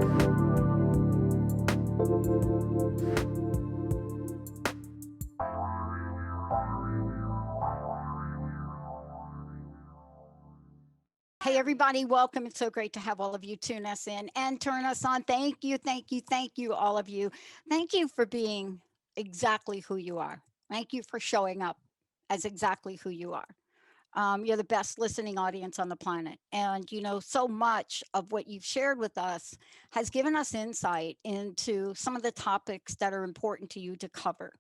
Hey, everybody, welcome. It's so great to have all of you tune us in and turn us on. Thank you, thank you, thank you, all of you. Thank you for being exactly who you are. Thank you for showing up as exactly who you are. You're the best listening audience on the planet. And, so much of what you've shared with us has given us insight into some of the topics that are important to you to cover.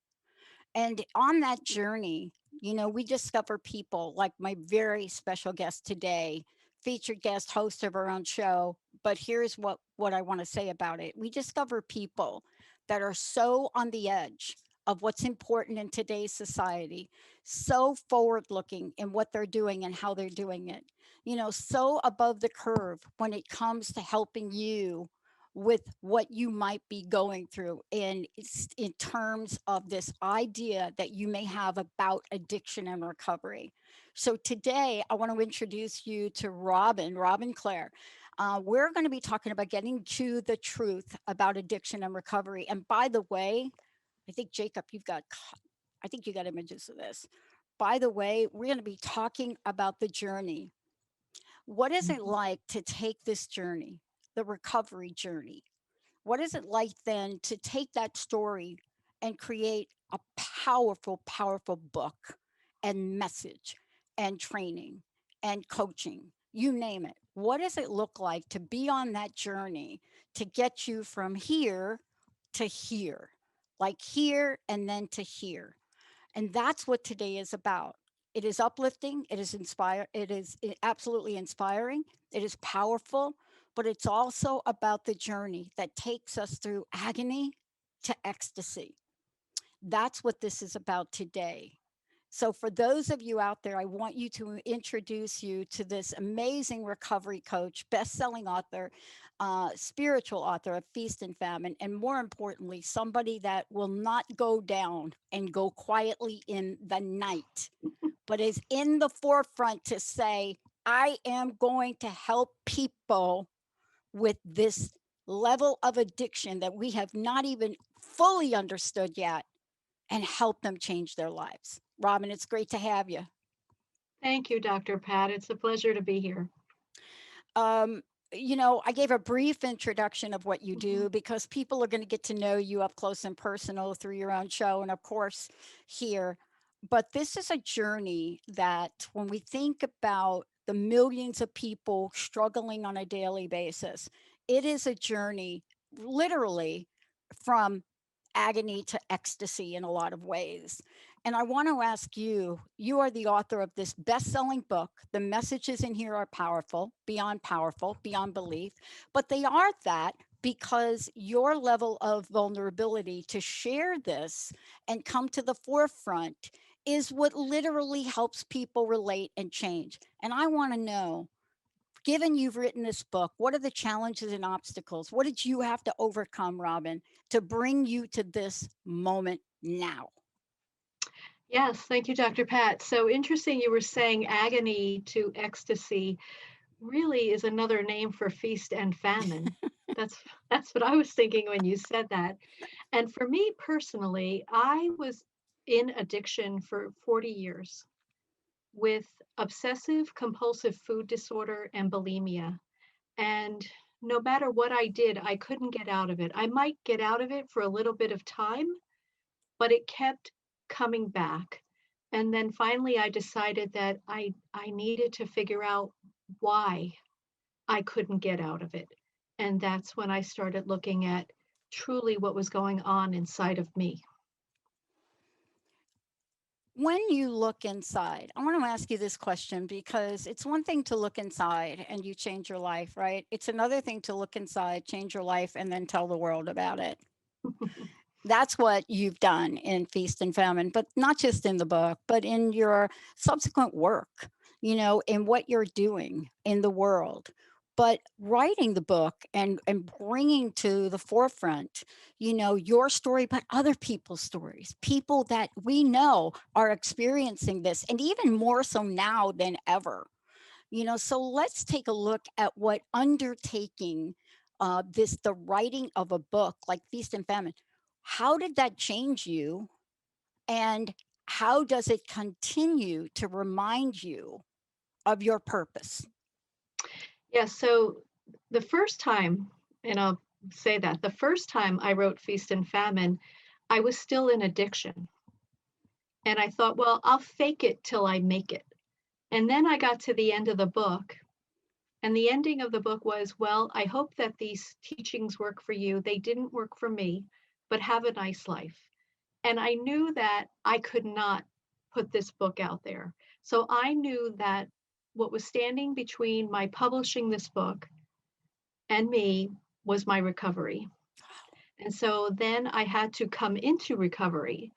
And on that journey, we discover people like my very special guest today, featured guest host of our own show. But here's what I want to say about it. We discover people that are so on the edge of what's important in today's society, so forward looking in what they're doing and how they're doing it, so above the curve when it comes to helping you with what you might be going through in terms of this idea that you may have about addiction and recovery. So today I want to introduce you to Robin Clare. We're going to be talking about getting to the truth about addiction and recovery. And by the way, I think Jacob, I think you got images of this. By the way, we're going to be talking about the journey. What is it like to take this journey, the recovery journey? What is it like then to take that story and create a powerful, powerful book and message and training and coaching? You name it. What does it look like to be on that journey to get you from here to here, like here and then to here? And that's what today is about. It is uplifting, it is absolutely inspiring, it is powerful, but it's also about the journey that takes us through agony to ecstasy. That's what this is about today. So, for those of you out there, I want you to introduce you to this amazing recovery coach, best-selling author, spiritual author of Feast and Famine, and more importantly, somebody that will not go down and go quietly in the night, but is in the forefront to say, I am going to help people with this level of addiction that we have not even fully understood yet and help them change their lives. Robin, it's great to have you. Thank you, Dr. Pat. It's a pleasure to be here. Um, I gave a brief introduction of what you Mhm. do because people are going to get to know you up close and personal through your own show and, of course, here. But this is a journey that when we think about the millions of people struggling on a daily basis, it is a journey literally from agony to ecstasy in a lot of ways. And I want to ask you, you are the author of this best-selling book. The messages in here are powerful, beyond belief, but they are that because your level of vulnerability to share this and come to the forefront is what literally helps people relate and change. And I want to know, given you've written this book, what are the challenges and obstacles? What did you have to overcome, Robin, to bring you to this moment now? Yes, thank you, Dr. Pat. So interesting you were saying agony to ecstasy really is another name for feast and famine. That's that's what I was thinking when you said that. And for me personally, I was in addiction for 40 years with obsessive compulsive food disorder and bulimia. And no matter what I did, I couldn't get out of it. I might get out of it for a little bit of time, but it kept coming back. And then finally I decided that I needed to figure out why I couldn't get out of it. And that's when I started looking at truly what was going on inside of me. When you look inside, I want to ask you this question because it's one thing to look inside and you change your life, right? It's another thing to look inside, change your life, and then tell the world about it. That's what you've done in Feast and Famine, but not just in the book, but in your subsequent work, in what you're doing in the world. But writing the book and bringing to the forefront, your story, but other people's stories, people that we know are experiencing this, and even more so now than ever. So let's take a look at what undertaking this the writing of a book like Feast and Famine. How did that change you, and how does it continue to remind you of your purpose? Yeah, so the first time, and I'll say that the first time I wrote Feast and Famine, I was still in addiction. And I thought, well, I'll fake it till I make it. And then I got to the end of the book, and the ending of the book was, well, I hope that these teachings work for you. They didn't work for me, but have a nice life. And I knew that I could not put this book out there. So I knew that what was standing between my publishing this book and me was my recovery. And so then I had to come into recovery.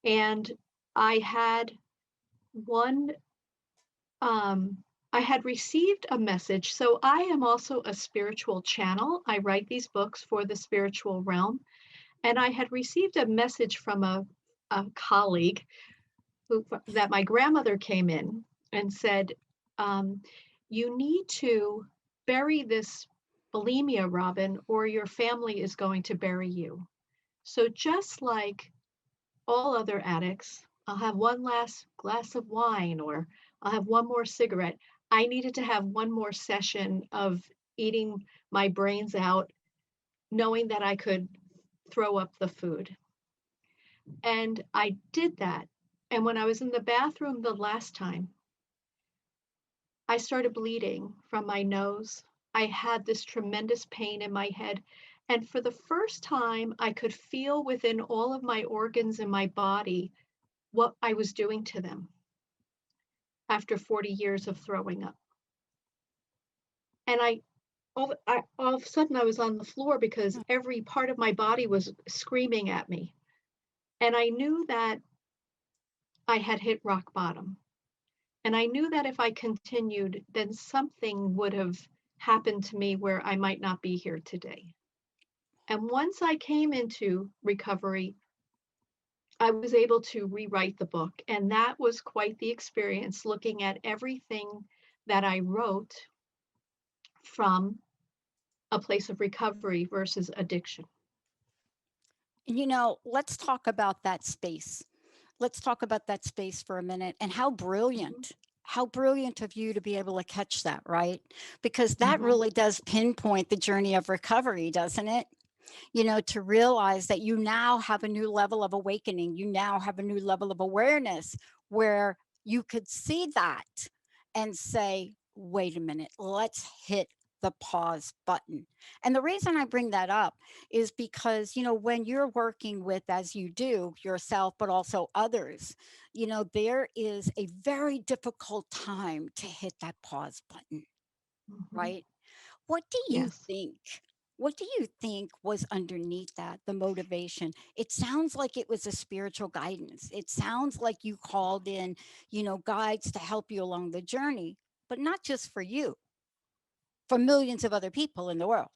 And I had one, I had received a message. So I am also a spiritual channel. I write these books for the spiritual realm. And I had received a message from a colleague that my grandmother came in and said, um, you need to bury this bulimia, Robin, or your family is going to bury you. So just like all other addicts, I'll have one last glass of wine or I'll have one more cigarette. I needed to have one more session of eating my brains out, knowing that I could throw up the food. And I did that. And when I was in the bathroom the last time, I started bleeding from my nose. I had this tremendous pain in my head. And for the first time, I could feel within all of my organs in my body what I was doing to them after 40 years of throwing up. And all of a sudden, I was on the floor because every part of my body was screaming at me. And I knew that I had hit rock bottom. And I knew that if I continued, then something would have happened to me where I might not be here today. And once I came into recovery, I was able to rewrite the book. And that was quite the experience, looking at everything that I wrote from a place of recovery versus addiction. Let's talk about that space. Let's talk about that space for a minute, and Mhm, how brilliant of you to be able to catch that, right? Because that mhm. really does pinpoint the journey of recovery, doesn't it? To realize that you now have a new level of awakening, you now have a new level of awareness where you could see that and say, wait a minute, let's hit the pause button. And the reason I bring that up is because, when you're working with, as you do, yourself, but also others, there is a very difficult time to hit that pause button, Mhm. right? What do you Yes. think? What do you think was underneath that, the motivation? It sounds like it was a spiritual guidance. It sounds like you called in, guides to help you along the journey, but not just for you, for millions of other people in the world.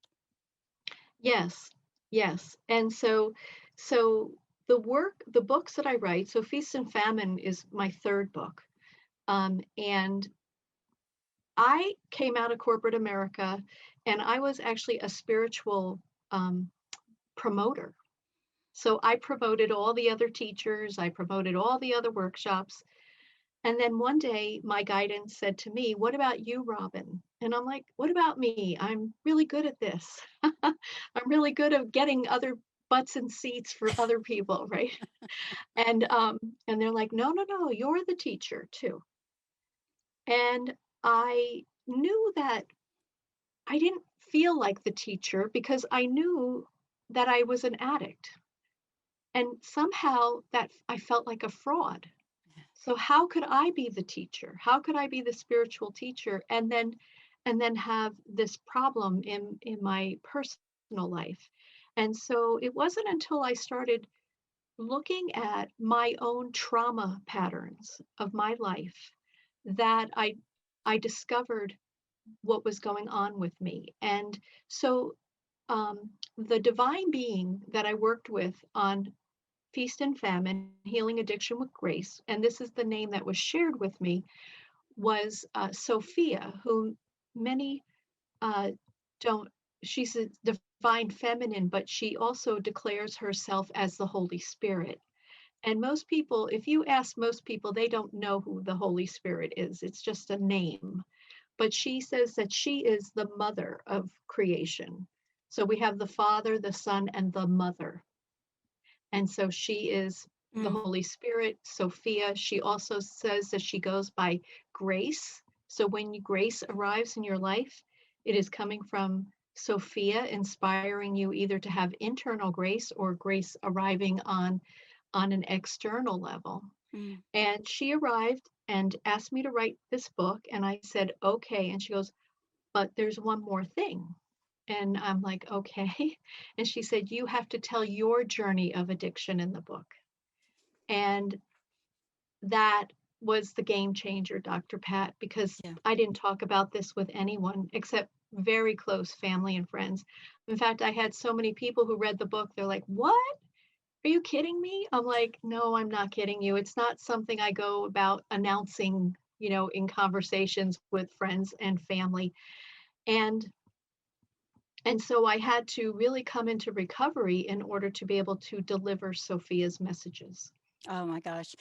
Yes. Yes. And so the books that I write, so Feast and Famine is my third book. And I came out of corporate America and I was actually a spiritual um, promoter. So I promoted all the other teachers, I promoted all the other workshops. And then one day my guidance said to me, what about you, Robin? And I'm like, what about me? I'm really good at this. I'm really good at getting other butts and seats for other people, right? And and they're like, no, no, no, you're the teacher too. And I knew that I didn't feel like the teacher because I knew that I was an addict. And somehow that I felt like a fraud. So how could I be the teacher? How could I be the spiritual teacher and then have this problem in my personal life? And so it wasn't until I started looking at my own trauma patterns of my life that I discovered what was going on with me. And so the divine being that I worked with on Feast and Famine, Healing Addiction with Grace, and this is the name that was shared with me, was Sophia, who many uh, don't, she's a divine feminine, but she also declares herself as the Holy Spirit. And most people, if you ask most people, they don't know who the Holy Spirit is. It's just a name. But she says that she is the mother of creation. So we have the Father, the Son, and the Mother. And so she is the Mm, Holy Spirit, Sophia. She also says that she goes by grace. So when grace arrives in your life, it is coming from Sophia, inspiring you either to have internal grace or grace arriving on an external level. mm. And she arrived and asked me to write this book. And I said, okay. And she goes, but there's one more thing. And I'm like, okay. And she said, you have to tell your journey of addiction in the book. And that was the game changer, Dr. Pat, because Yeah. I didn't talk about this with anyone except very close family and friends. In fact, I had so many people who read the book, they're like, what? Are you kidding me? I'm like, no, I'm not kidding you. It's not something I go about announcing, in conversations with friends and family. And and so I had to really come into recovery in order to be able to deliver Sophia's messages. Oh my gosh.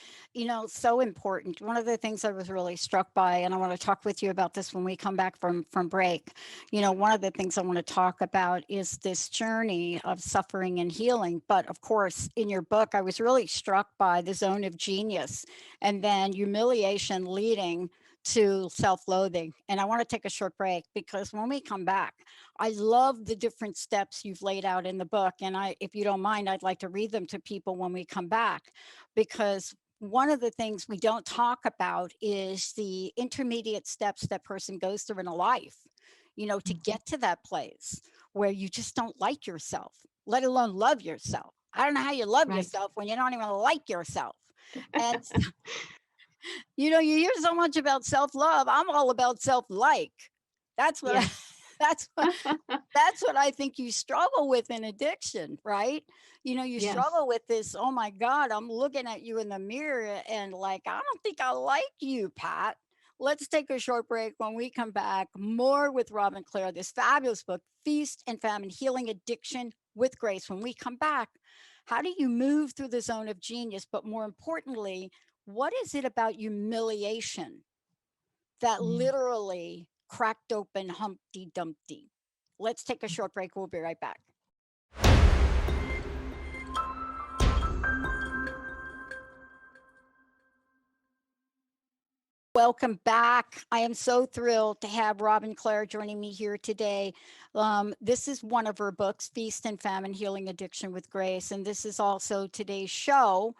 So important. One of the things I was really struck by, and I want to talk with you about this when we come back from break. One of the things I want to talk about is this journey of suffering and healing. But of course, in your book, I was really struck by the zone of genius and then humiliation leading to self-loathing. And I want to take a short break because when we come back, I love the different steps you've laid out in the book. And if you don't mind, I'd like to read them to people when we come back, because one of the things we don't talk about is the intermediate steps that person goes through in a life, to Mhm. get to that place where you just don't like yourself, let alone love yourself. I don't know how you love Right. yourself when you don't even like yourself. And you hear so much about self-love. I'm all about self-like. That's what I, Yes. that's what that's what I think you struggle with in addiction, right? You Yes. struggle with this, oh my God, I'm looking at you in the mirror and like, I don't think I like you, Pat. Let's take a short break. When we come back, more with Robin Clare, this fabulous book, Feast and Famine, Healing Addiction with Grace. When we come back, how do you move through the zone of genius? But more importantly, what is it about humiliation that Mm. literally cracked open Humpty Dumpty? Let's take a short break. We'll be right back. Welcome back. I am so thrilled to have Robin Clare joining me here today. This is one of her books, Feast and Famine Healing Addiction with Grace. And this is also today's show.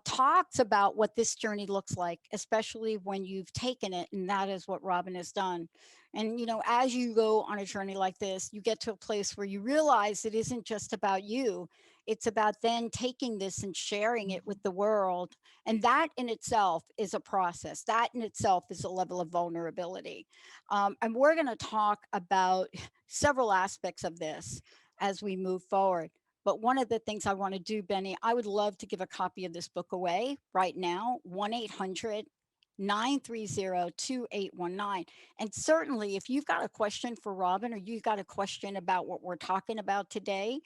Talks about what this journey looks like, especially when you've taken it. And that is what Robin has done. And, as you go on a journey like this, you get to a place where you realize it isn't just about you. It's about then taking this and sharing it with the world. And that in itself is a process. That in itself is a level of vulnerability. And we're going to talk about several aspects of this as we move forward. But one of the things I want to do, Benny, I would love to give a copy of this book away right now, 1-800-930-2819. And certainly, if you've got a question for Robin or you've got a question about what we're talking about today,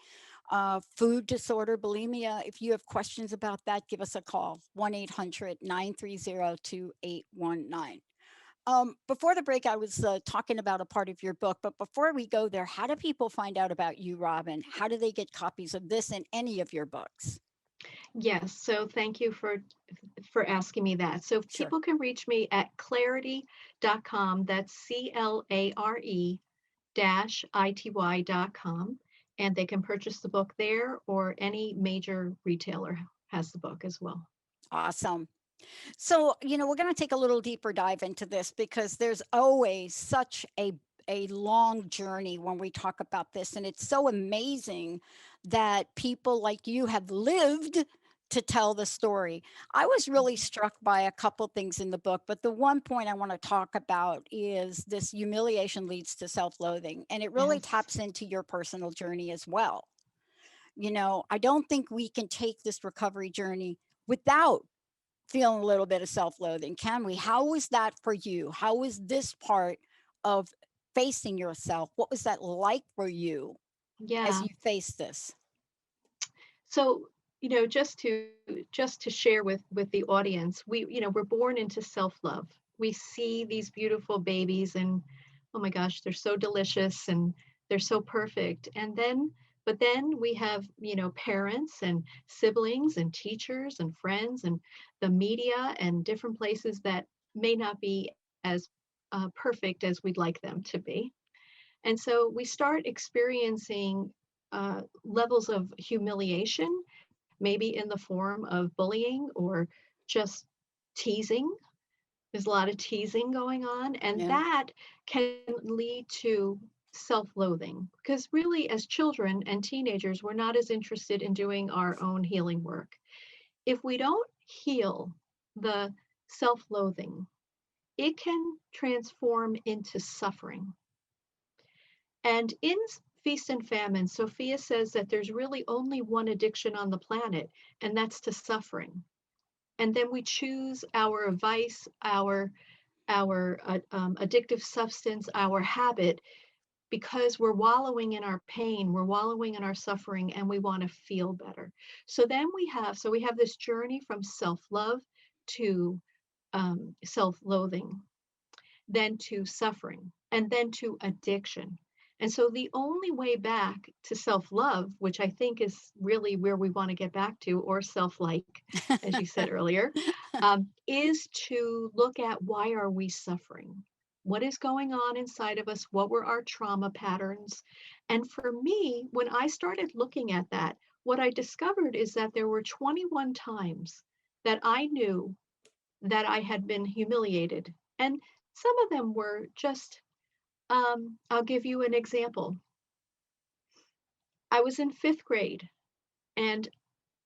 food disorder, bulimia, if you have questions about that, give us a call, 1-800-930-2819. Before the break, I was talking about a part of your book, but before we go there, how do people find out about you, Robin? How do they get copies of this and any of your books? Yes. So thank you for asking me that. So Sure. people can reach me at clarity.com. That's CLARE dash ITY.com. And they can purchase the book there, or any major retailer has the book as well. Awesome. So, we're going to take a little deeper dive into this because there's always such a long journey when we talk about this, and it's so amazing that people like you have lived to tell the story. I was really Mhm. struck by a couple things in the book, but the one point I want to talk about is this humiliation leads to self-loathing, and it really Yes. taps into your personal journey as well. I don't think we can take this recovery journey without feeling a little bit of self-loathing, can we? How was that for you? How was this part of facing yourself. What was that like for you as Yeah. you faced this? So, just to share with the audience, we're born into self-love. We see these beautiful babies and oh my gosh, they're so delicious and they're so perfect. But then we have, parents and siblings and teachers and friends and the media and different places that may not be as perfect as we'd like them to be. And so we start experiencing levels of humiliation, maybe in the form of bullying or just teasing. There's a lot of teasing going on, and Yeah. that can lead to self loathing because, really, as children and teenagers, we're not as interested in doing our own healing work. If we don't heal the self loathing, it can transform into suffering. And in Feast and Famine, Sophia says that there's really only one addiction on the planet, and that's to suffering. And then we choose our vice, our addictive substance, our habit, because we're wallowing in our pain, we're wallowing in our suffering, and we want to feel better. So we have this journey from self-love to self-loathing, then to suffering, and then to addiction. And so the only way back to self love, which I think is really where we want to get back to, or self like, as you said earlier, is to look at why are we suffering? What is going on inside of us? What were our trauma patterns? And for me, when I started looking at that, what I discovered is that there were 21 times that I knew that I had been humiliated. And some of them were just, I'll give you an example. I was in fifth grade and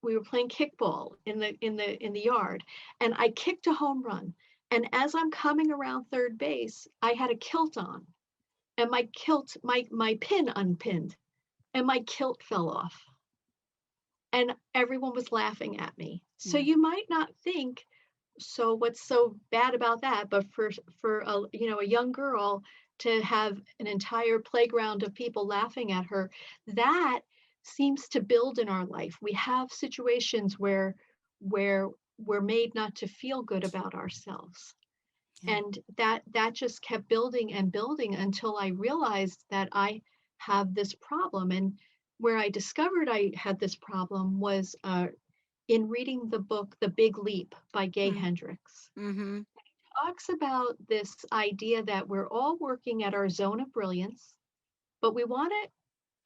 we were playing kickball in the yard, and I kicked a home run. And as I'm coming around third base, I had a kilt on, and my pin unpinned, and my kilt fell off, and everyone was laughing at me. So Yeah. you might not think, so what's so bad about that? But for a young girl to have an entire playground of people laughing at her, that seems to build in our life. We have situations where we're made not to feel good about ourselves. Yeah. And that just kept building and building until I realized that I have this problem. And where I discovered I had this problem was in reading the book The Big Leap by Gay Mm. Hendricks. Mm-hmm. Talks about this idea that we're all working at our zone of brilliance, but we want to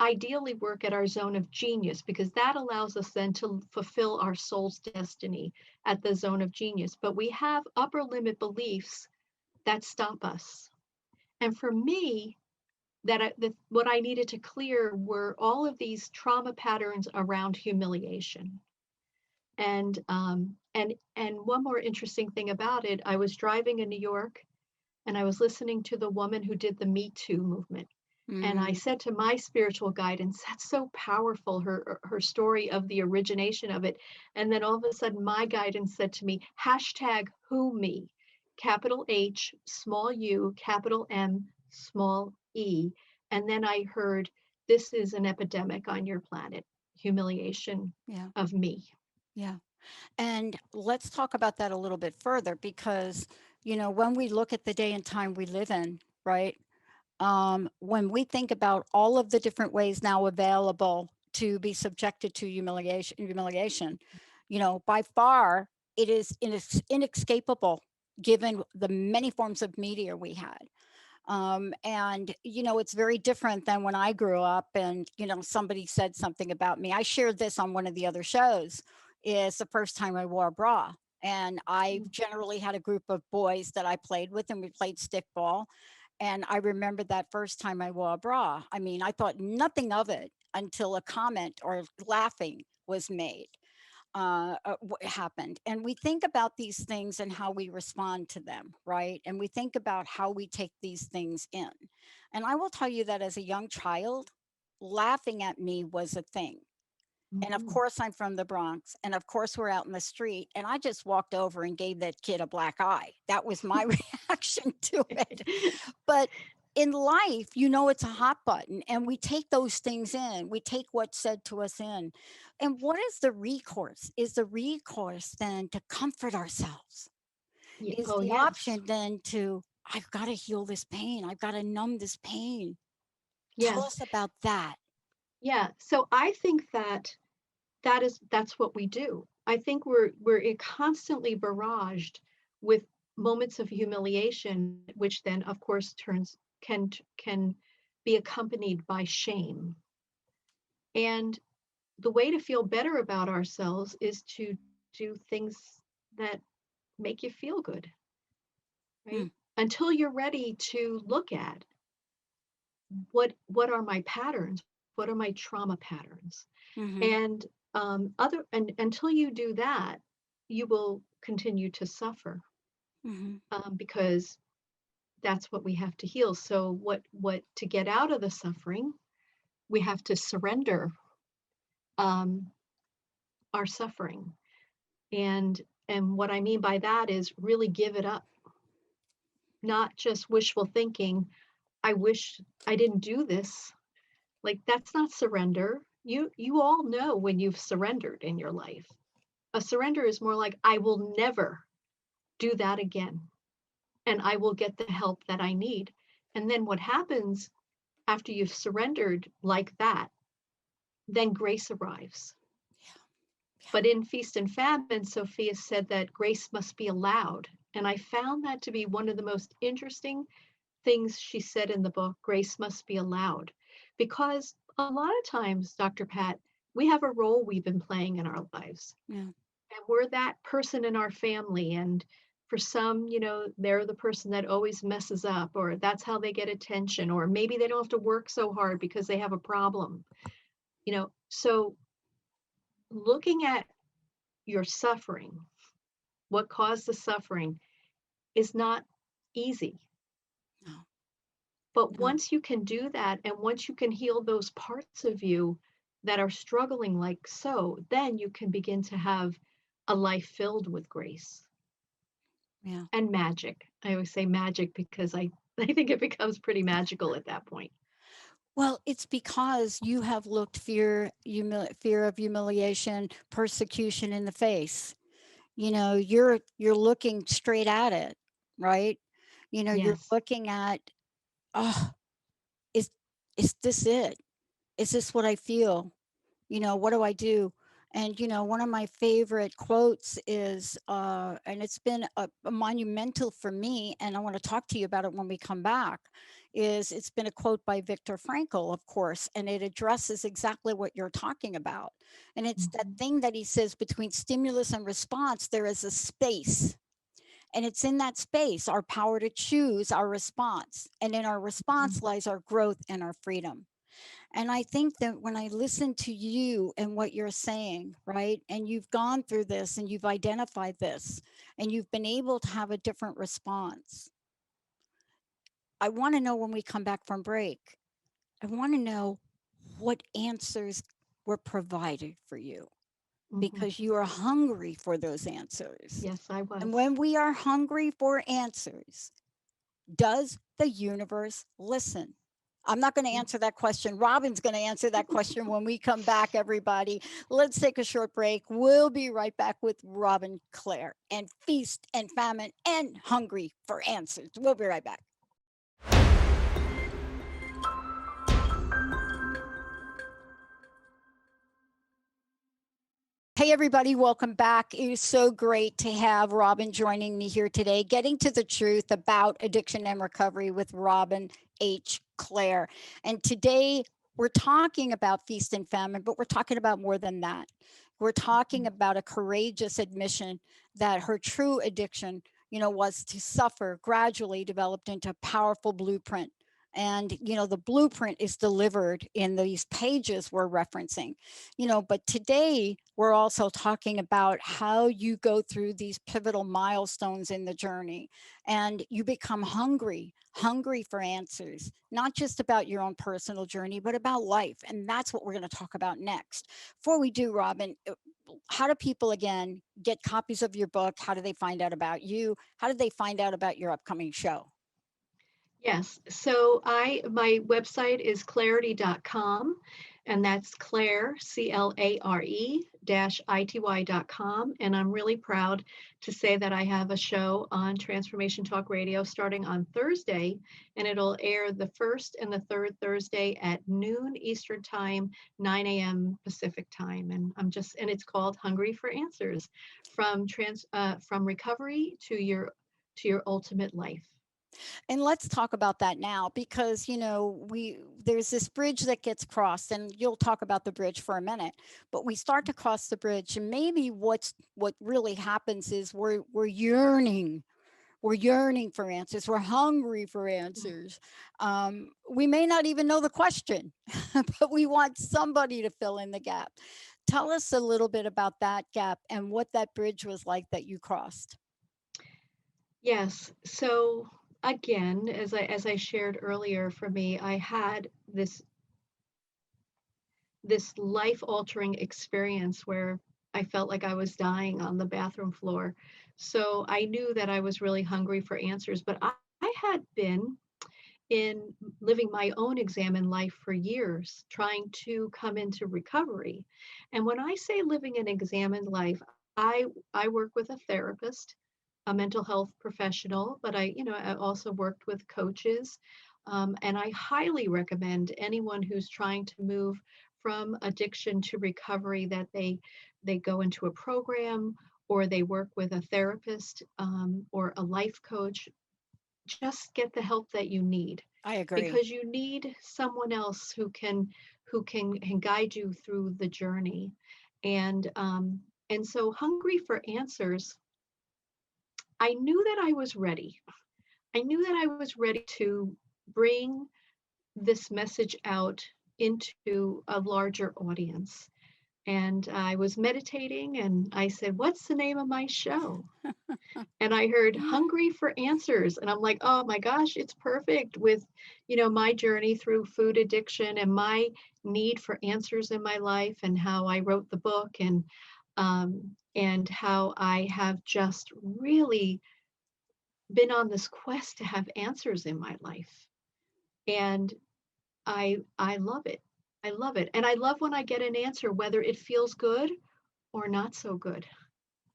ideally work at our zone of genius because that allows us then to fulfill our soul's destiny at the zone of genius. But we have upper limit beliefs that stop us. And for me, what I needed to clear were all of these trauma patterns around humiliation. And one more interesting thing about it, I was driving in New York and I was listening to the woman who did the Me Too movement. And I Mm. said to my spiritual guidance, that's so powerful, her story of the origination of it. And then all of a sudden my guidance said to me, hashtag who me, capital H, small u, capital M, small e. And then I heard, this is an epidemic on your planet, humiliation Yeah. of me. Yeah. And let's talk about that a little bit further because, when we look at the day and time we live in, right? When we think about all of the different ways now available to be subjected to humiliation, by far it is inescapable given the many forms of media we had. And it's very different than when I grew up and somebody said something about me. I shared this on one of the other shows. Is the first time I wore a bra. And I generally had a group of boys that I played with, and we played stickball. And I remember that first time I wore a bra. I mean, I thought nothing of it until a comment or laughing was made, happened. And we think about these things and how we respond to them, right? And we think about how we take these things in. And I will tell you that as a young child, laughing at me was a thing. And of Mhm. course, I'm from the Bronx. And of course, we're out in the street. And I just walked over and gave that kid a black eye. That was my reaction to it. But in life, you know, it's a hot button and we take those things in. We take what's said to us in. And what is the recourse? Is the recourse then to comfort ourselves? Is Oh, the yes. option then to, I've got to heal this pain. I've got to numb this pain. Tell Yes. us about that. Yeah. So I think that that's what we do. I think we're constantly barraged with moments of humiliation, which then, of course, turns can be accompanied by shame. And the way to feel better about ourselves is to do things that make you feel good, right? Mm, Until you're ready to look at what are my patterns, what are my trauma patterns, mm-hmm, and other and until you do that, you will continue to suffer, mm-hmm, because that's what we have to heal. So what to get out of the suffering, we have to surrender um, our suffering, and what I mean by that is really give it up, not just wishful thinking. I wish I didn't do this. Like, that's not surrender. You all know when you've surrendered in your life. A surrender is more like, I will never do that again, and I will get the help that I need. And then what happens after you've surrendered like that, then grace arrives. yeah, But in Feast and Famine, Sophia said that grace must be allowed. And I found that to be one of the most interesting things she said in the book. Grace must be allowed. Because a lot of times, Dr. Pat, we have a role we've been playing in our lives, yeah, and we're that person in our family. And for some, they're the person that always messes up, or that's how they get attention, or maybe they don't have to work so hard because they have a problem. So looking at your suffering, what caused the suffering, is not easy. no, But no, once you can do that, and once you can heal those parts of you that are struggling, like so, then you can begin to have a life filled with grace yeah. and magic. I always say magic because I think it becomes pretty magical at that point. Well, it's because you have looked fear of humiliation, persecution in the face. You know, you're looking straight at it, right? You know, you're Yes. looking at, oh, is is this it? Is this what I feel? You know, what do I do? And you know, one of my favorite quotes is, and it's been a monumental for me, and I want to talk to you about it when we come back. Is it's been a quote by Viktor Frankl, of course, and it addresses exactly what you're talking about. And it's that Mhm. thing that he says between stimulus and response, there is a space. And it's in that space, our power to choose our response. And in our response Mhm. lies our growth and our freedom. And I think that when I listen to you and what you're saying, right, and you've gone through this and you've identified this and you've been able to have a different response, I want to know when we come back from break, I want to know what answers were provided for you Mhm. because you are hungry for those answers. Yes, I And was. when we are hungry for answers, does the universe listen? I'm not going to Mm. answer that question. Robin's going to answer that question when we come back, everybody. Let's take a short break. We'll be right back with Robin Clare and Feast and Famine and Hungry for Answers. We'll be right back. Hey, everybody, welcome back. It is so great to have Robin joining me here today, getting to the truth about addiction and recovery with Robin H. Clare. And today we're talking about feast and famine, but we're talking about more than that. We're talking about a courageous admission that her true addiction, you know, was to suffer, gradually developed into a powerful blueprint. And, you know, the blueprint is delivered in these pages we're referencing, you know, but today we're also talking about how you go through these pivotal milestones in the journey and you become hungry for answers, not just about your own personal journey, but about life. And that's what we're going to talk about next. Before we do, Robin, how do people again get copies of your book? How do they find out about you? How do they find out about your upcoming show? Yes. So my website is clarity.com, and that's Claire, CLARE dash ITY.com. And I'm really proud to say that I have a show on Transformation Talk Radio starting on Thursday, and it'll air the first and the third Thursday at noon Eastern Time, 9 a.m. Pacific Time. And it's called Hungry for Answers, from recovery to your ultimate life. And let's talk about that now because we there's this bridge that gets crossed, and you'll talk about the bridge for a minute. But we start to cross the bridge, and maybe what really happens is we're yearning for answers. We're hungry for answers. We may not even know the question, but we want somebody to fill in the gap. Tell us a little bit about that gap and what that bridge was like that you crossed. Yes. So again, as I shared earlier, for me, I had this life altering experience where I felt like I was dying on the bathroom floor. So I knew that I was really hungry for answers, but I had been in living my own examined life for years, trying to come into recovery. And when I say living an examined life, I work with a therapist, a mental health professional, but I also worked with coaches. And I highly recommend anyone who's trying to move from addiction to recovery that they go into a program or they work with a therapist or a life coach. Just get the help that you need, I agree. because you need someone else who can guide you through the journey. And so hungry for answers, I knew that I was ready. I knew that I was ready to bring this message out into a larger audience. And I was meditating and I said, "What's the name of my show?" And I heard "Hungry for Answers." And I'm like, "Oh my gosh, it's perfect with, my journey through food addiction and my need for answers in my life, and how I wrote the book, and how I have just really been on this quest to have answers in my life. And I love it. I love it. And I love when I get an answer, whether it feels good or not so good.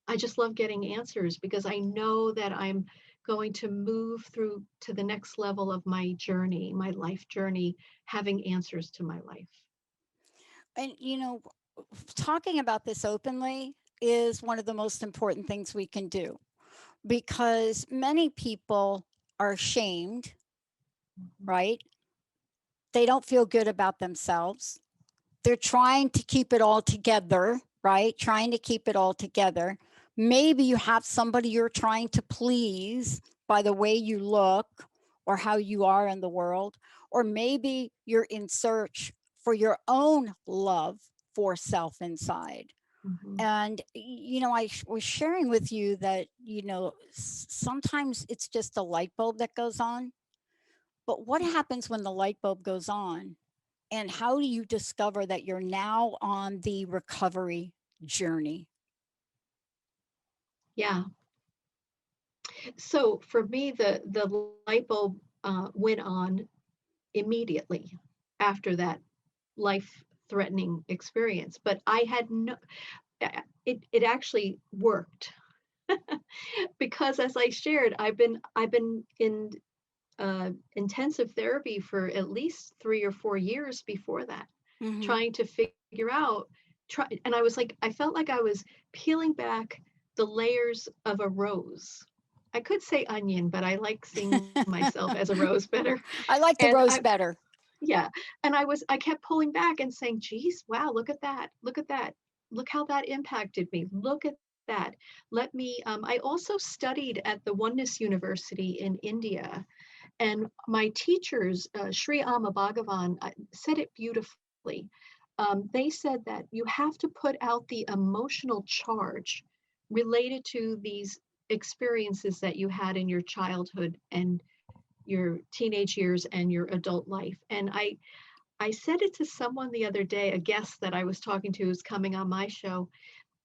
I just love getting answers because I know that I'm going to move through to the next level of my journey, my life journey, having answers to my life. And talking about this openly is one of the most important things we can do because many people are ashamed, Mhm, right? They don't feel good about themselves. They're trying to keep it all together, right? Trying to keep it all together. Maybe you have somebody you're trying to please by the way you look or how you are in the world, or maybe you're in search for your own love for self inside. mhm. And was sharing with you that sometimes it's just a light bulb that goes on, but what happens when the light bulb goes on, and how do you discover that you're now on the recovery journey? Yeah. So for me, the light bulb went on immediately after that life threatening experience. But I had no, it actually worked because, as I shared, I've been in intensive therapy for at least 3 or 4 years before that, Hmm. trying to figure out, and I was like, I felt like I was peeling back the layers of a rose. I could say onion, but I like seeing myself as a rose better. I like the And rose better. yeah, and I kept pulling back and saying, "Geez, wow, look at that, look at that, look how that impacted me. Look at that. Let me." I also studied at the Oneness University in India, and my teachers, Sri Amma Bhagavan, said it beautifully. They said that you have to put out the emotional charge related to these experiences that you had in your childhood and your teenage years and your adult life. And I said it to someone the other day, a guest that I was talking to who's coming on my show.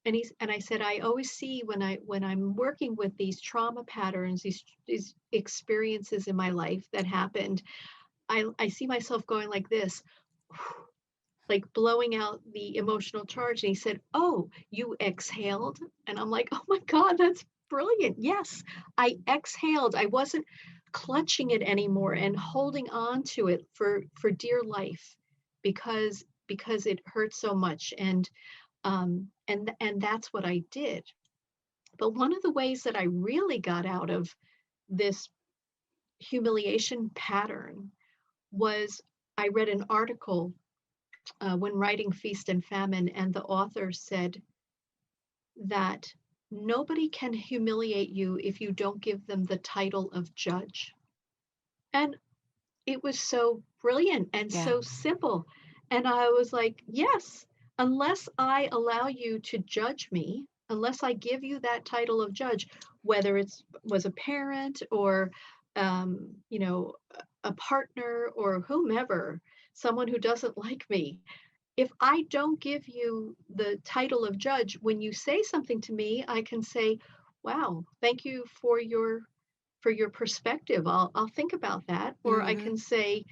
and I said, I always see when I'm working with these trauma patterns, these experiences in my life that happened, I see myself going like this, like blowing out the emotional charge. And he said, "Oh, you exhaled?" And I'm like, "Oh my God, that's brilliant. Yes, I exhaled. I wasn't clutching it anymore and holding on to it for dear life because it hurt so much." And that's what I did. But one of the ways that I really got out of this humiliation pattern was I read an article when writing Feast and Famine, and the author said that nobody can humiliate you if you don't give them the title of judge. And it was so brilliant and Yeah. so simple. And I was like, yes, unless I allow you to judge me, unless I give you that title of judge, whether it's was a parent or a partner or whomever, someone who doesn't like me, if I don't give you the title of judge, when you say something to me, I can say, "Wow, thank you for your perspective. I'll think about that." Or I Hmm. can say,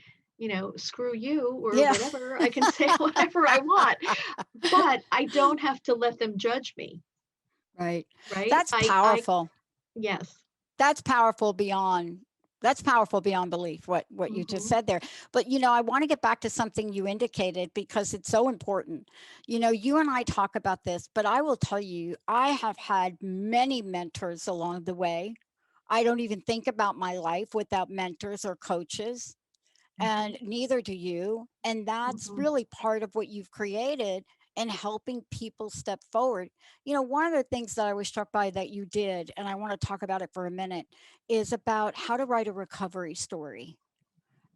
"Screw you," or Yeah. whatever. I can say whatever I want, but I don't have to let them judge me, Right. right? That's I powerful. yes. That's powerful beyond that's powerful beyond belief what you just Hmm. said there. But I want to get back to something you indicated because it's so important. You and I talk about this, but I will tell you, I have had many mentors along the way. I don't even think about my life without mentors or coaches, Hmm. and neither do you. And that's Hmm. really part of what you've created and helping people step forward. One of the things that I was struck by that you did, and I want to talk about it for a minute, is about how to write a recovery story.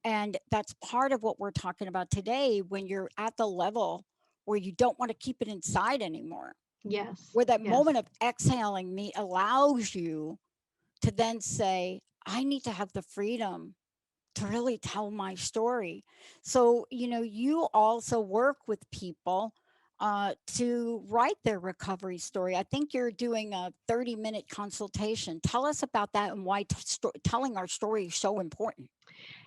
And that's part of what we're talking about today when you're at the level where you don't want to keep it inside anymore, Yes. where that Yes. moment of exhaling me allows you to then say, I need to have the freedom to really tell my story. So, you also work with people to write their recovery story. I think you're doing a 30-minute consultation. Tell us about that and why telling our story is so important.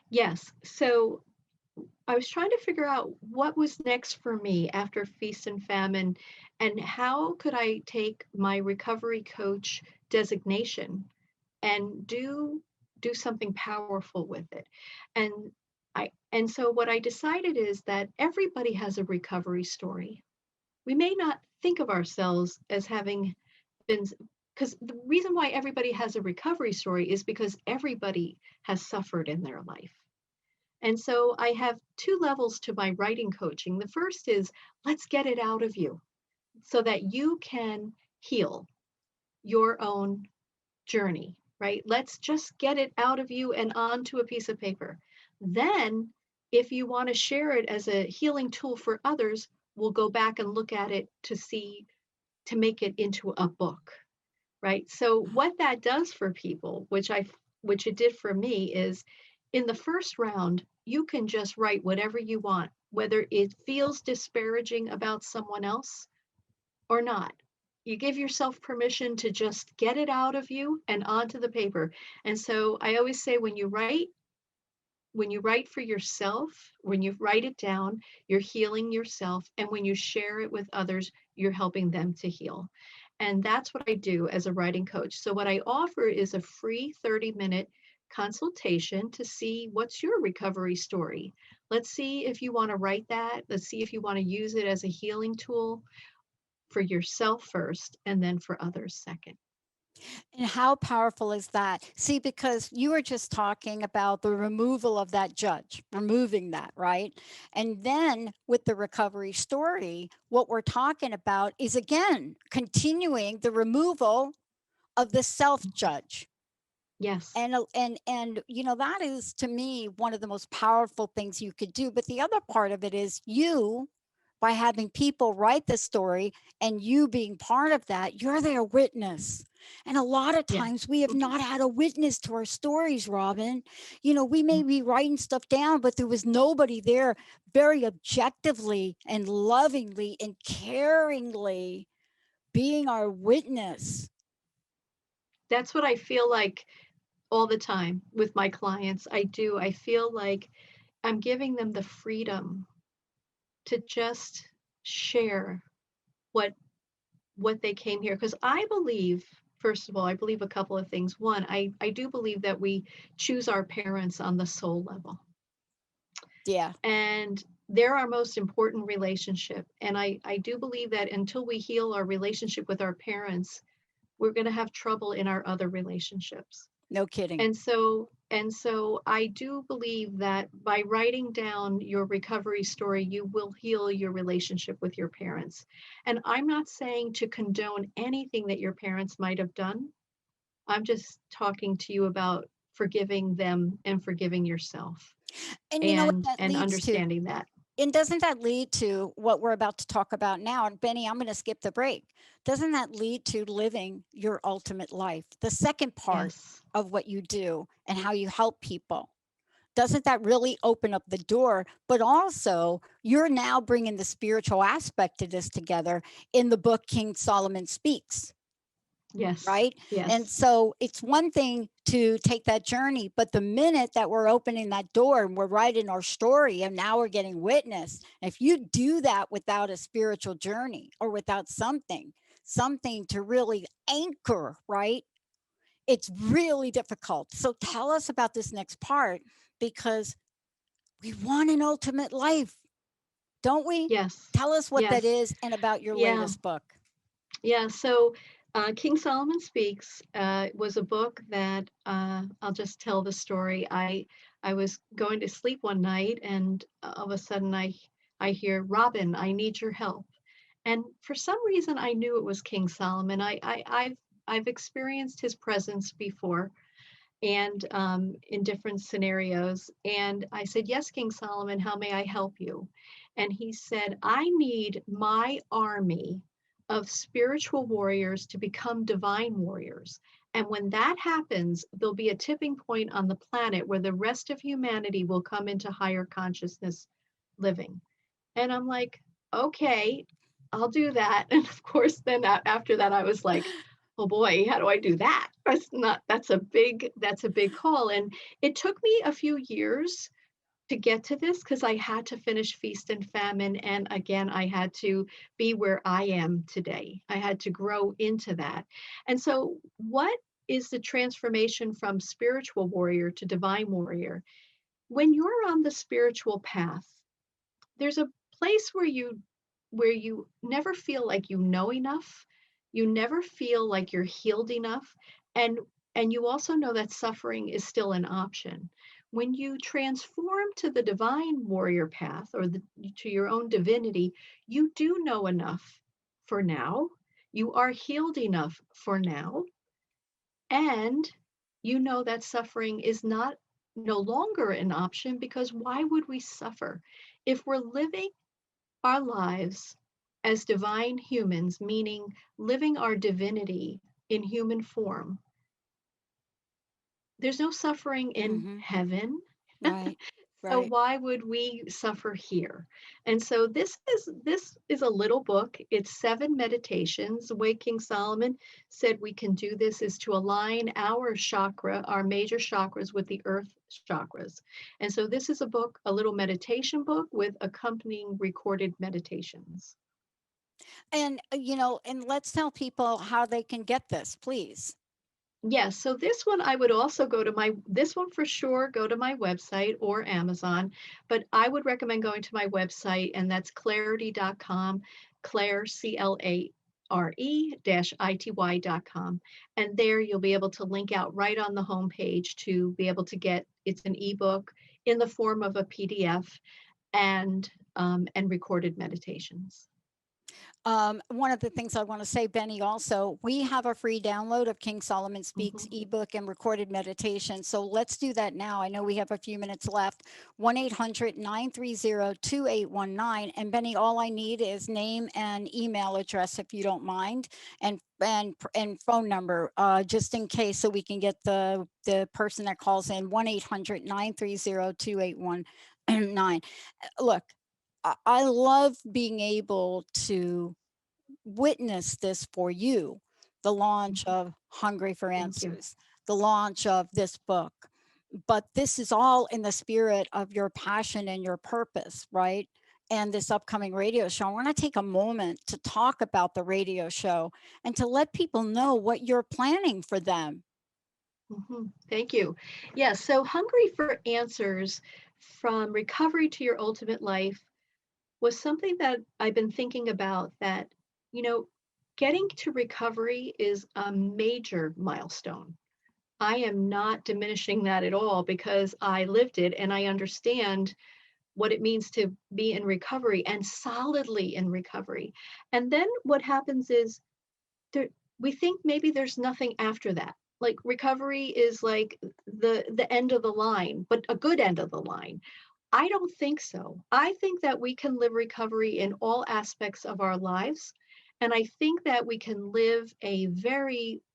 Yes. So I was trying to figure out what was next for me after Feast and Famine, and how could I take my recovery coach designation and do something powerful with it. And so what I decided is that everybody has a recovery story. We may not think of ourselves as having been, because the reason why everybody has a recovery story is because everybody has suffered in their life. And so I have two levels to my writing coaching. The first is, let's get it out of you so that you can heal your own journey, right? Let's just get it out of you and onto a piece of paper. Then, if you want to share it as a healing tool for others, we'll go back and look at it to make it into a book, right? So what that does for people, which it did for me, is in the first round, you can just write whatever you want, whether it feels disparaging about someone else or not. You give yourself permission to just get it out of you and onto the paper. And so I always say, when you write for yourself, when you write it down, you're healing yourself. And when you share it with others, you're helping them to heal. And that's what I do as a writing coach. So, what I offer is a free 30-minute consultation to see what's your recovery story. Let's see if you want to write that. Let's see if you want to use it as a healing tool for yourself first and then for others second. And how powerful is that? See, because you were just talking about the removal of that judge, removing that, right? And then with the recovery story, what we're talking about is again continuing the removal of the self judge. Yes. And that is to me one of the most powerful things you could do. But the other part of it is you, by having people write the story and you being part of that, you're their witness. And a lot of Yes. times we have Mhm. not had a witness to our stories, Robin. We may be writing stuff down, but there was nobody there very objectively and lovingly and caringly being our witness. That's what I feel like all the time with my clients. I do. I feel like I'm giving them the freedom to just share what what they came here, because I believe, first of all, I believe a couple of things. One, I do believe that we choose our parents on the soul level, Yeah, and they're our most important relationship. And I do believe that until we heal our relationship with our parents, we're going to have trouble in our other relationships. no kidding. And so I do believe that by writing down your recovery story, you will heal your relationship with your parents. And I'm not saying to condone anything that your parents might have done. I'm just talking to you about forgiving them and forgiving yourself, And you know what and that leads to? understanding that. And doesn't that lead to what we're about to talk about now? And Benny, I'm going to skip the break. Doesn't that lead to living your ultimate life? The second part Yes. of what you do and how you help people. Doesn't that really open up the door? But also, you're now bringing the spiritual aspect of this together in the book King Solomon Speaks, Yes. right? And Yes. so it's one thing to take that journey, but the minute that we're opening that door and we're writing our story and now we're getting witness, if you do that without a spiritual journey or without something to really anchor, right? It's really difficult. So tell us about this next part, because we want an ultimate life, don't we? Yes. Tell us what that Yes. is and about your Yeah. latest book. Yeah, so King Solomon Speaks was a book that I'll just tell the story. I was going to sleep one night, and all of a sudden I hear, Robin, I need your help. And for some reason, I knew it was King Solomon. I've experienced his presence before, and in different scenarios. And I said, yes, King Solomon, how may I help you? And he said, I need my army of spiritual warriors to become divine warriors. And when that happens, there'll be a tipping point on the planet where the rest of humanity will come into higher consciousness living. And I'm like, okay, I'll do that. And of course, then after that, I was like, oh boy, how do I do that? That's a big call. And it took me a few years to get to this, because I had to finish Feast and Famine. And again, I had to be where I am today. I had to grow into that. And so, what is the transformation from spiritual warrior to divine warrior? When you're on the spiritual path, there's a place where you never feel like you know enough. You never feel like you're healed enough. And you also know that suffering is still an option. When you transform to the divine warrior path, or to your own divinity, you do know enough for now. You are healed enough for now. And you know that suffering is not no longer an option, because why would we suffer if we're living our lives as divine humans, meaning living our divinity in human form? There's no suffering in Mm-hmm. heaven. Right. So Right. why would we suffer here? And so this is a little book. It's 7 meditations. The way King Solomon said we can do this is to align our major chakras, with the earth chakras. And so this is a book, a little meditation book with accompanying recorded meditations. And, and let's tell people how they can get this, please. Yes, so this one I would also this one for sure, go to my website or Amazon, but I would recommend going to my website, and that's clarity.com, Claire, CLARE-ITY.com. And there you'll be able to link out right on the homepage to be able to get, it's an ebook in the form of a PDF, and recorded meditations. One of the things I want to say, Benny, also, we have a free download of King Solomon Speaks Mhm. ebook and recorded meditation. So let's do that now. I know we have a few minutes left. 1-800-930-2819. And Benny, all I need is name and email address, if you don't mind, and phone number, just in case, so we can get the person that calls in. 1-800-930-2819. Look, I love being able to witnessed this for you, the launch Mhm. of Hungry for Thank you. Answers, the launch of this book. But this is all in the spirit of your passion and your purpose, right? And this upcoming radio show. I want to take a moment to talk about the radio show and to let people know what you're planning for them. Thank you. Yes, so Hungry for Answers from Recovery to Your Ultimate Life was something that I've been thinking about that, you know, getting to recovery is a major milestone. I am not diminishing that at all because I lived it and I understand what it means to be in recovery and solidly in recovery. And then what happens is there, we think maybe there's nothing after that. Like recovery is like the end of the line, but a good end of the line. I don't think so. I think that we can live recovery in all aspects of our lives. And I think that we can live a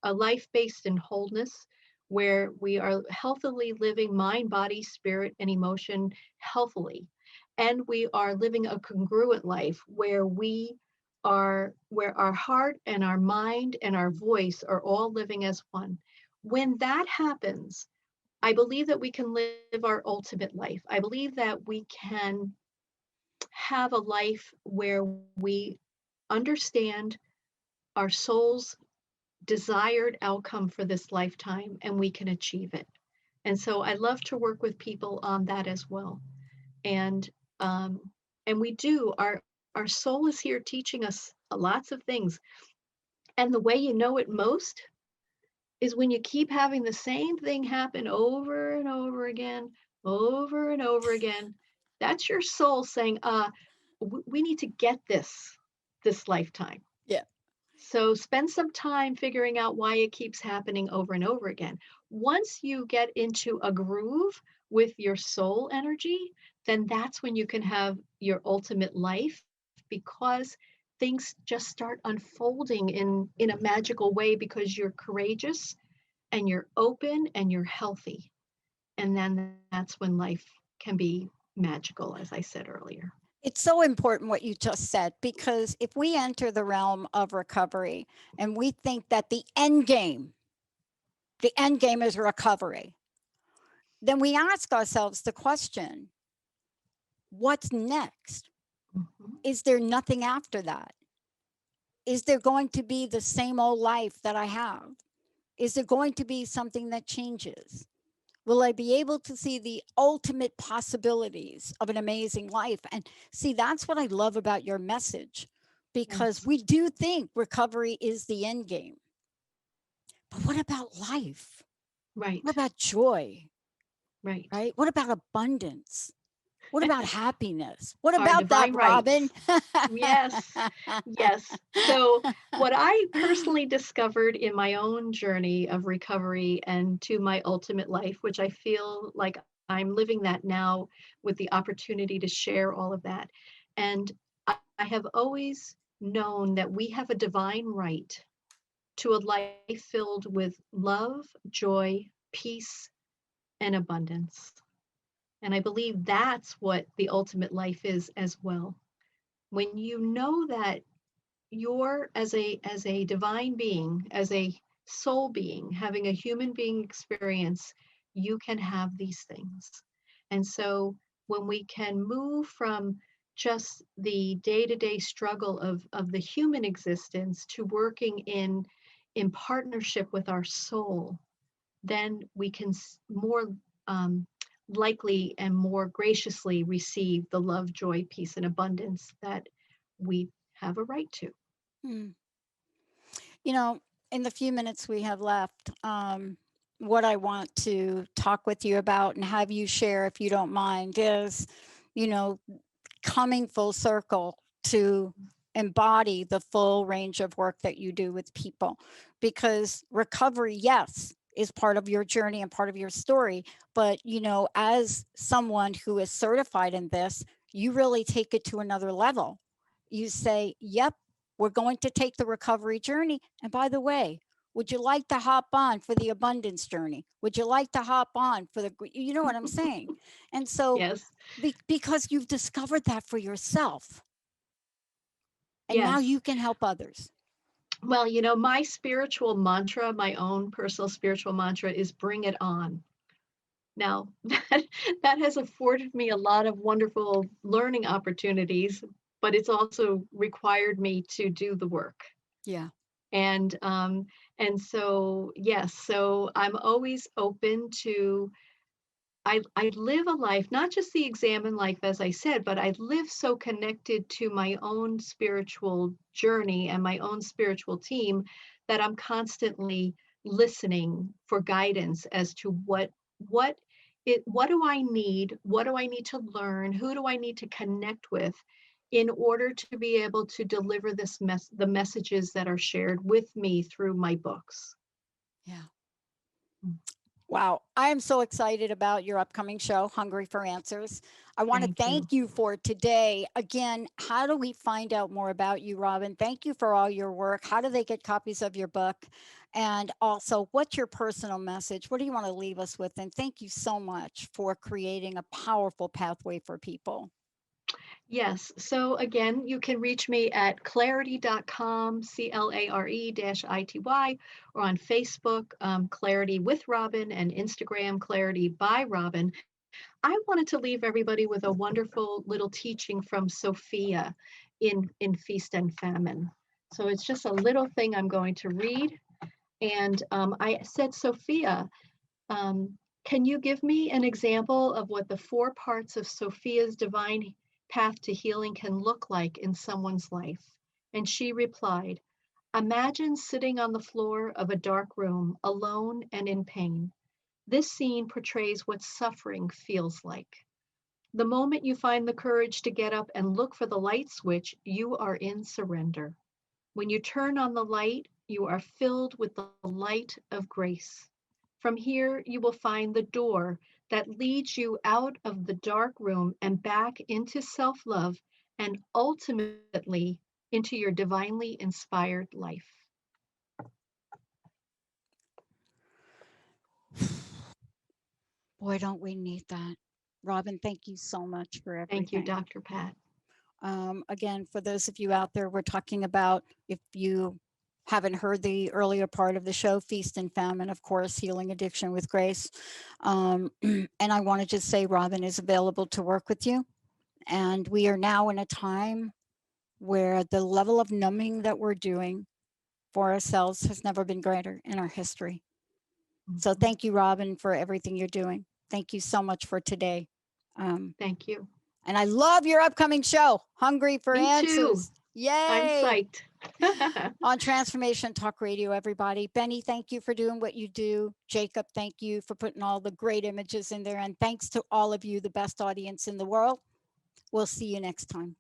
life based in wholeness where we are healthily living mind, body, spirit, and emotion healthily. And we are living a congruent life where our heart and our mind and our voice are all living as one. When that happens, I believe that we can live our ultimate life. I believe that we can have a life where we understand our soul's desired outcome for this lifetime and we can achieve it. And so I love to work with people on that as well. And um, and we do. Our soul is here teaching us lots of things. And the way you know it most is when you keep having the same thing happen over and over and over again. That's your soul saying, we need to get this lifetime. Yeah. So spend some time figuring out why it keeps happening over and over again. Once you get into a groove with your soul energy, then that's when you can have your ultimate life because things just start unfolding in a magical way because you're courageous and you're open and you're healthy. And then that's when life can be magical, as I said earlier. It's so important what you just said, because if we enter the realm of recovery and we think that the end game is recovery, then we ask ourselves the question, what's next? Mhm. Is there nothing after that? Is there going to be the same old life that I have? Is there going to be something that changes? Will I be able to see the ultimate possibilities of an amazing life? And see, that's what I love about your message, because Yes, we do think recovery is the end game. But what about life? right, What about joy? right. Right? What about abundance? What about happiness? What Our about that, divine Robin? rights. Yes, yes. So, what I personally discovered in my own journey of recovery and to my ultimate life, which I feel like I'm living that now with the opportunity to share all of that. And I have always known that we have a divine right to a life filled with love, joy, peace, and abundance. And I believe that's what the ultimate life is as well. When you know that you're as a divine being, as a soul being, having a human being experience, you can have these things. And so when we can move from just the day-to-day struggle of the human existence to working in partnership with our soul, then we can more um, likely and more graciously receive the love, joy, peace, and abundance that we have a right to. Hmm. You know, in the few minutes we have left, what I want to talk with you about and have you share, if you don't mind, is, you know, coming full circle to embody the full range of work that you do with people. Because recovery, yes, is part of your journey and part of your story. But, as someone who is certified in this, you really take it to another level. You say, yep, we're going to take the recovery journey. And by the way, would you like to hop on for the abundance journey? Would you like to hop on for you know what I'm saying? And so, Yes, because you've discovered that for yourself. And now Yes. you can help others. Well, you know, my spiritual mantra, my own personal spiritual mantra is bring it on. Now, that has afforded me a lot of wonderful learning opportunities, but it's also required me to do the work. Yeah. And so yes, so I'm always open to I live a life, not just the examine life, as I said, but I live so connected to my own spiritual journey and my own spiritual team that I'm constantly listening for guidance as to what do I need? What do I need to learn? Who do I need to connect with in order to be able to deliver the messages that are shared with me through my books? Yeah. Mm. Wow. I am so excited about your upcoming show, Hungry for Answers. I want to Thank you. thank you for today. Again, how do we find out more about you, Robin? Thank you for all your work. How do they get copies of your book? And also, what's your personal message? What do you want to leave us with? And thank you so much for creating a powerful pathway for people. Yes. So again, you can reach me at clarity.com, CLARE-ITY, or on Facebook, Clarity with Robin, and Instagram, Clarity by Robin. I wanted to leave everybody with a wonderful little teaching from Sophia in Feast and Famine. So it's just a little thing I'm going to read. And I said, Sophia, can you give me an example of what the four parts of Sophia's divine path to healing can look like in someone's life? And she replied, imagine sitting on the floor of a dark room, alone and in pain. This scene portrays what suffering feels like. The moment you find the courage to get up and look for the light switch, you are in surrender. When you turn on the light, you are filled with the light of grace. From here, you will find the door that leads you out of the dark room and back into self love and ultimately into your divinely inspired life. Boy, don't we need that. Robin, thank you so much for Thank you, everything. Dr. Pat. Again, for those of you out there, we're talking about, if you haven't heard the earlier part of the show, Feast and Famine, of course, Healing Addiction with Grace. And I want to just say Robin is available to work with you. And we are now in a time where the level of numbing that we're doing for ourselves has never been greater in our history. So Mhm. thank you, Robin, for everything you're doing. Thank you so much for today. Um, Thank you. and I love your upcoming show, Hungry for Me too. Answers. I'm Yay! psyched. On Transformation Talk Radio, everybody. Benny, thank you for doing what you do. Jacob, thank you for putting all the great images in there. And thanks to all of you, the best audience in the world. We'll see you next time.